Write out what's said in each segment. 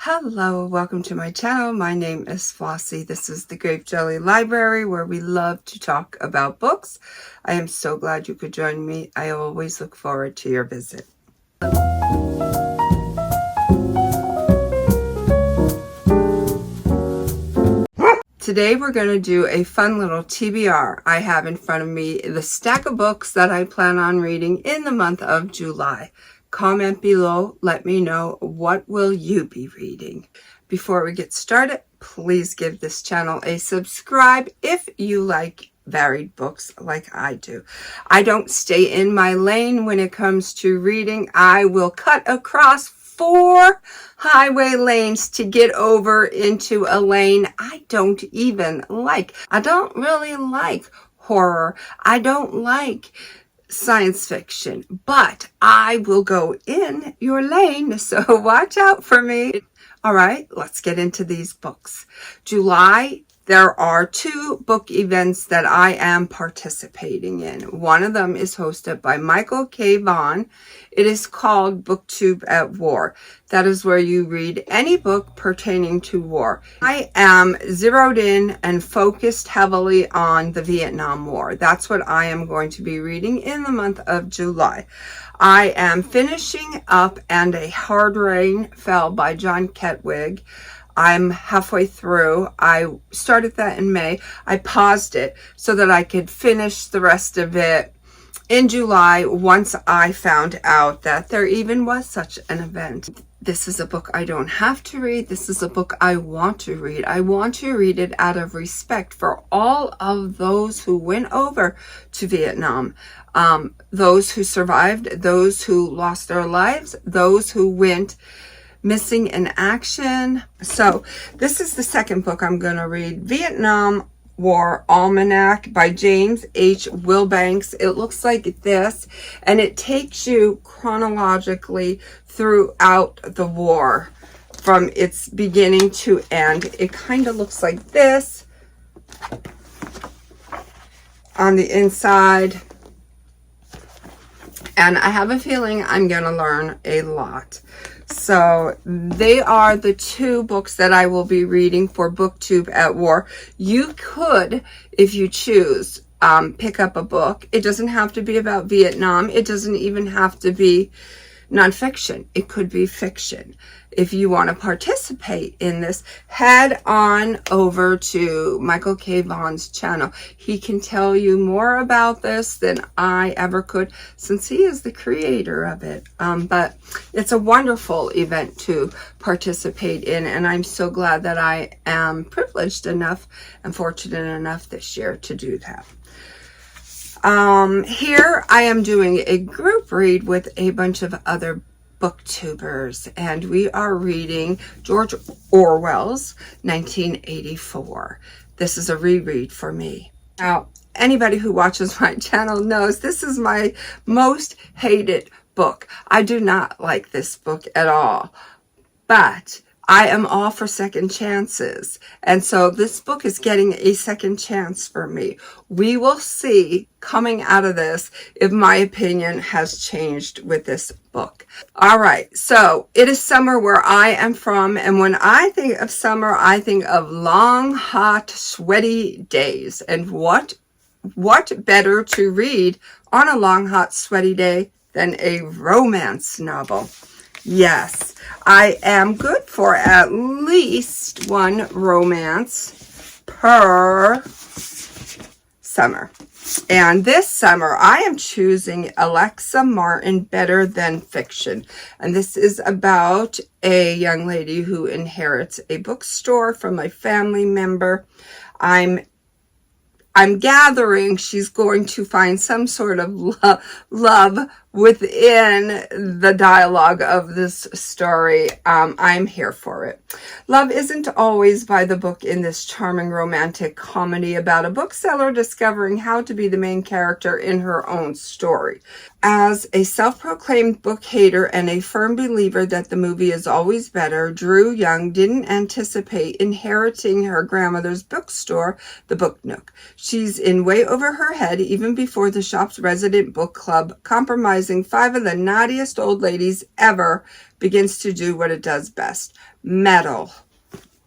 Hello, welcome to my channel. My name is Flossie. This is the Grape Jelly Library where we love to talk about books. I am so glad you could join me. I always look forward to your visit. Today we're going to do a fun little TBR. I have in front of me the stack of books that I plan on reading in the month of July. Comment below, let me know, what will you be reading? Before we get started, please give this channel a subscribe if you like varied books like I do. I don't stay in my lane when it comes to reading. I will cut across 4 highway lanes to get over into a lane I don't even like. I don't really like horror. I don't like science fiction, but I will go in your lane, so watch out for me. All right, let's get into these books. July, there are 2 book events that I am participating in. One of them is hosted by Michael K. Vaughan. It is called BookTube at War. That is where you read any book pertaining to war. I am zeroed in and focused heavily on the Vietnam War. That's what I am going to be reading in the month of July. I am finishing up And a Hard Rain Fell by John Ketwig. I'm halfway through. I started that in May. I paused it so that I could finish the rest of it in July once I found out that there even was such an event. This is a book I don't have to read. This is a book I want to read. I want to read it out of respect for all of those who went over to Vietnam. Those who survived, those who lost their lives, those who went missing in action. So this is the second book I'm going to read, Vietnam War Almanac by James H. Wilbanks. It looks like this, and it takes you chronologically throughout the war from its beginning to end. It kind of looks like this on the inside, and I have a feeling I'm going to learn a lot. So they are the 2 books that I will be reading for BookTube at War. You could, if you choose, pick up a book. It doesn't have to be about Vietnam. It doesn't even have to be nonfiction. It could be fiction. If you want to participate in this, head on over to Michael K. Vaughan's channel. He can tell you more about this than I ever could, since he is the creator of it. But it's a wonderful event to participate in, and I'm so glad that I am privileged enough and fortunate enough this year to do that. Here I am doing a group read with a bunch of other booktubers, and we are reading George Orwell's 1984. This is a reread for me. Now, anybody who watches my channel knows this is my most hated book. I do not like this book at all, but I am all for second chances. And so this book is getting a second chance for me. We will see coming out of this if my opinion has changed with this book. All right, so it is summer where I am from. And when I think of summer, I think of long, hot, sweaty days. And what better to read on a long, hot, sweaty day than a romance novel? Yes, I am good for at least 1 romance per summer. And this summer, I am choosing Alexa Martin, Better Than Fiction. And this is about a young lady who inherits a bookstore from a family member. I'm gathering she's going to find some sort of love within the dialogue of this story. I'm here for it. Love isn't always by the book in this charming romantic comedy about a bookseller discovering how to be the main character in her own story. As a self-proclaimed book hater and a firm believer that the movie is always better, Drew Young didn't anticipate inheriting her grandmother's bookstore, the Book Nook. She's in way over her head even before the shop's resident book club, compromising 5 of the naughtiest old ladies ever, begins to do what it does best: metal.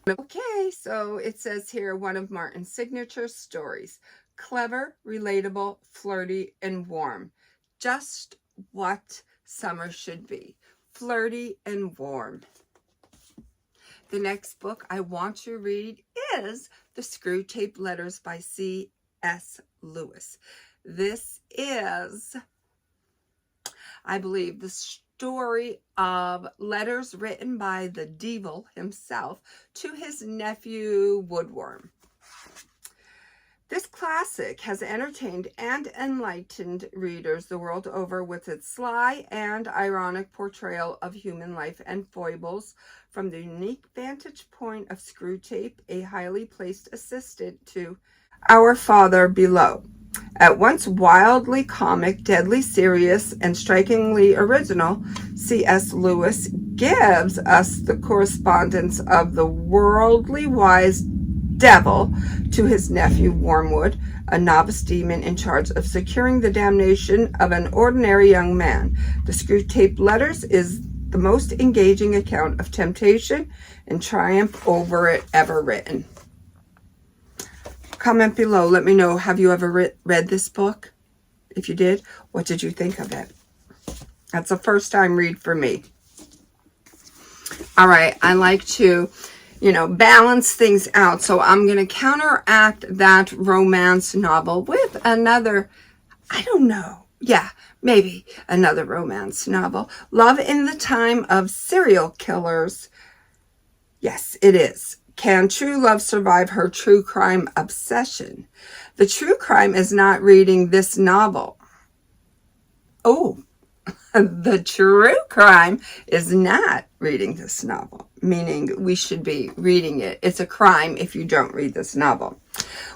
Okay, so it says here, one of Martin's signature stories. Clever, relatable, flirty, and warm. Just what summer should be. Flirty and warm. The next book I want to read is The Screwtape Letters by C.S. Lewis. This is, I believe, the story of letters written by the devil himself to his nephew Woodworm. This classic has entertained and enlightened readers the world over with its sly and ironic portrayal of human life and foibles from the unique vantage point of Screwtape, a highly placed assistant to our Father below. At once wildly comic, deadly serious, and strikingly original, C.S. Lewis gives us the correspondence of the worldly wise devil to his nephew Wormwood, a novice demon in charge of securing the damnation of an ordinary young man. The Screwtape Letters is the most engaging account of temptation and triumph over it ever written. Comment below. Let me know, have you ever read this book? If you did, what did you think of it? That's a first time read for me. All right, I like to, balance things out. So I'm going to counteract that romance novel with another, I don't know. Yeah, maybe another romance novel. Love in the Time of Serial Killers. Yes, it is. Can true love survive her true crime obsession? The true crime is not reading this novel. Oh, the true crime is not reading this novel, meaning we should be reading it. It's a crime if you don't read this novel.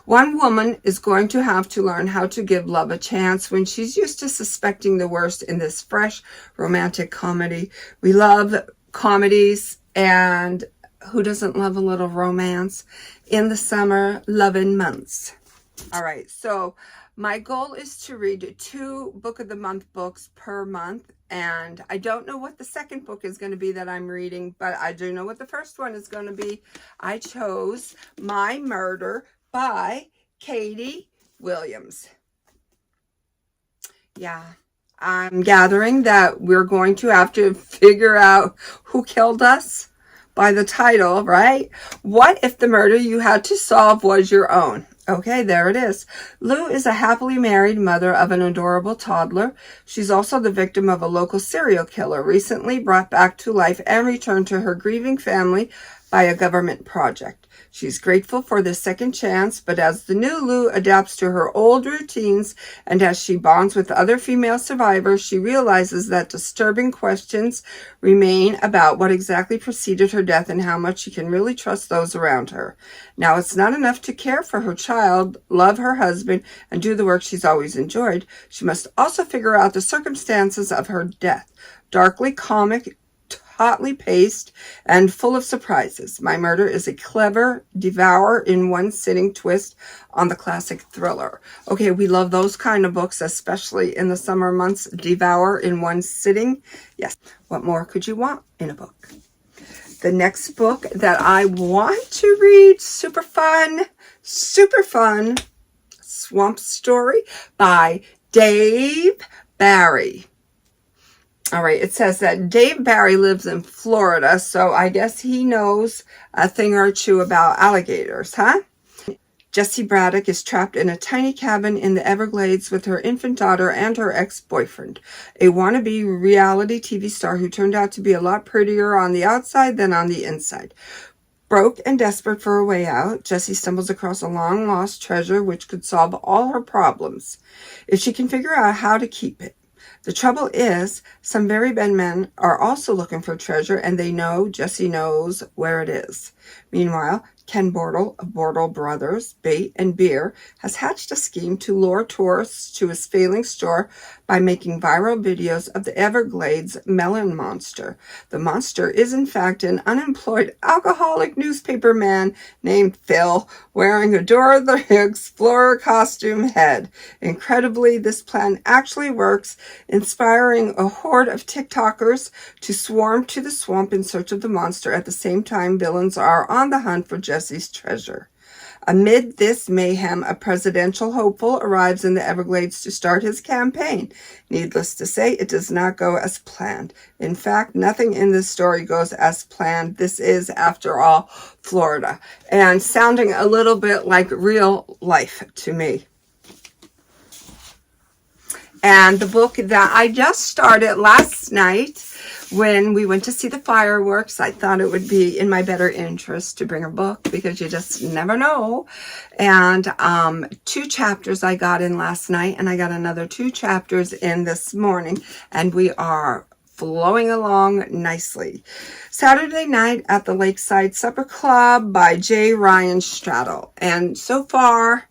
One woman is going to have to learn how to give love a chance when she's used to suspecting the worst in this fresh romantic comedy. We love comedies, and who doesn't love a little romance in the summer loving months? All right, so my goal is to read 2 Book of the Month books per month, and I don't know what the second book is going to be that I'm reading, but I do know what the first one is going to be. I chose My Murder by Katie Williams. Yeah, I'm gathering that we're going to have to figure out who killed us by the title, right? What if the murder you had to solve was your own? Okay, there it is. Lou is a happily married mother of an adorable toddler. She's also the victim of a local serial killer, recently brought back to life and returned to her grieving family by a government project. She's grateful for this second chance, but as the new Lou adapts to her old routines and as she bonds with other female survivors, she realizes that disturbing questions remain about what exactly preceded her death and how much she can really trust those around her. Now, it's not enough to care for her child, love her husband, and do the work she's always enjoyed. She must also figure out the circumstances of her death. Darkly comic, hotly paced, and full of surprises. My Murder is a clever, devour-in-one-sitting twist on the classic thriller. Okay, we love those kind of books, especially in the summer months. Devour in one sitting. Yes, what more could you want in a book? The next book that I want to read, super fun, Swamp Story by Dave Barry. All right, it says that Dave Barry lives in Florida, so I guess he knows a thing or two about alligators, huh? Jessie Braddock is trapped in a tiny cabin in the Everglades with her infant daughter and her ex-boyfriend, a wannabe reality TV star who turned out to be a lot prettier on the outside than on the inside. Broke and desperate for a way out, Jessie stumbles across a long-lost treasure which could solve all her problems, if she can figure out how to keep it. The trouble is, some very bad men are also looking for treasure, and they know Jessie knows where it is. Meanwhile, Ken Bortle of Bortle Brothers Bait and Beer has hatched a scheme to lure tourists to his failing store by making viral videos of the Everglades melon monster. The monster is in fact an unemployed alcoholic newspaper man named Phil wearing a Dora the Explorer costume head. Incredibly, this plan actually works, inspiring a horde of TikTokers to swarm to the swamp in search of the monster at the same time villains are on the hunt for Jesse's treasure. Amid this mayhem, a presidential hopeful arrives in the Everglades to start his campaign. Needless to say, it does not go as planned. In fact, nothing in this story goes as planned. This is, after all, Florida, and sounding a little bit like real life to me. And the book that I just started last night when we went to see the fireworks, I thought it would be in my better interest to bring a book because you just never know. And 2 chapters I got in last night, and I got another 2 chapters in this morning, and we are flowing along nicely. Saturday Night at the Lakeside Supper Club by J. Ryan Straddle. And so far,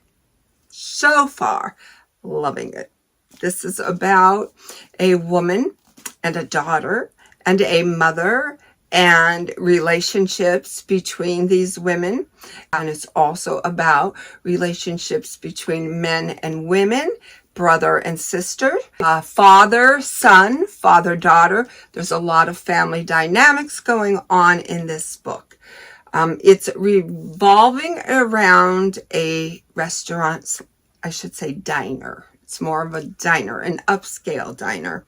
loving it. This is about a woman and a daughter and a mother and relationships between these women. And it's also about relationships between men and women, brother and sister, father, son, father, daughter. There's a lot of family dynamics going on in this book. It's revolving around a restaurant, I should say diner. It's more of a diner, an upscale diner.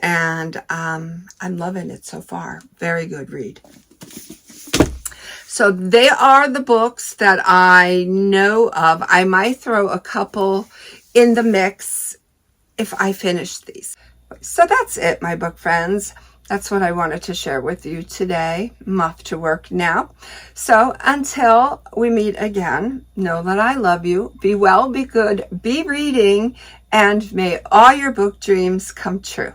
And I'm loving it so far. Very good read. So they are the books that I know of. I might throw a couple in the mix if I finish these. So that's it, my book friends. That's what I wanted to share with you today. I'm off to work now. So until we meet again, know that I love you. Be well, be good, be reading, and may all your book dreams come true.